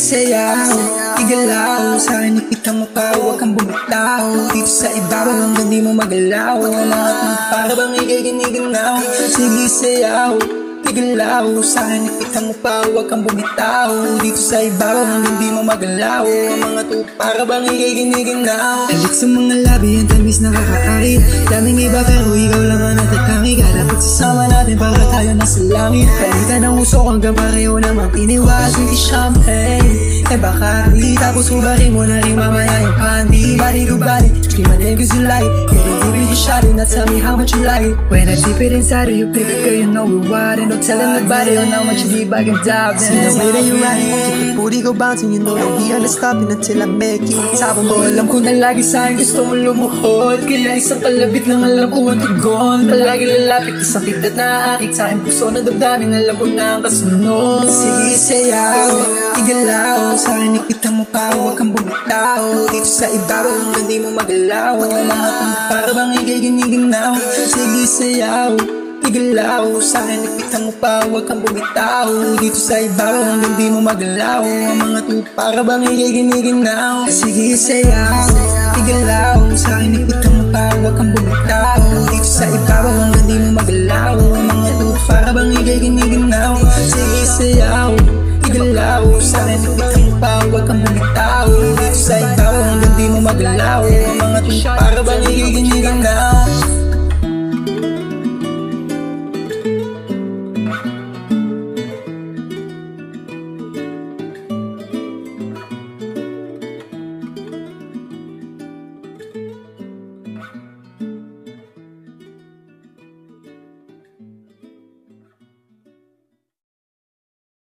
sayaw, igalaw. Sa akin ipita mo pa, huwag kang bumitaw. Dito sa ibabaw hanggang di mo magalaw. Ang lahat ng para bang ikikiniginaw. Sige sayaw, igalaw. Sa akin ipita mo pa, huwag kang bumitaw. Dito sa ibabaw hanggang di mo magalaw. Ang mga to para bang ikikiniginaw. Halik sa mga labi, ang tamis nakakaakit. Daming iba pero ikaw lang ang natatangi. Kala pagsasama natin para tayo nasa langit. Palitan ang usok hanggang pareho naman tiniwas. Hindi champagne, eh baka di. Tapos hubarin mo na rin mamaya yung candy. Body to body, scream my name cause you like. Get a deep with your shot and now tell me how much you like. When I dip it inside of you, baby girl, you know we're wild. And don't tell nobody on how much you deep I can dive. See the way that you ride, get the booty go bouncing. You know that we are not stopping until I make you top of all. Alam ko na lagi sa'kin gusto mo lumuhod. Kaya isang kalabit lang alam ko ang tugon. Palagi lalapit, isang kitat na aakit sa'kin puso na damdamin. Alam ko na ang kasunod. Sige sayaw, igalaw. Sa akin ikita mo pa, huwag kang bumitaw. Dito sa ibabaw hanggang di mo magalaw. Ang lahat ng para bang ikikiniginaw. Sige sayaw, igalaw. Sa akin ikita mo pa, huwag kang bumitaw. Dito sa ibabaw hanggang di mo magalaw. Ang mga to para bang ikikiniginaw. Sige sayaw, igalaw. Sa akin ikita mo pa, huwag kang bumitaw. Dito sa ibabaw hanggang di mo magalaw. Ang mga to para bang ikikiniginaw. Sige sayaw, igalaw. Sa akin ikita mo pa, huwag kang bumitaw. Dito sa ibabaw hanggang di mo magalaw. Ang mga to para bang ikikiniginaw.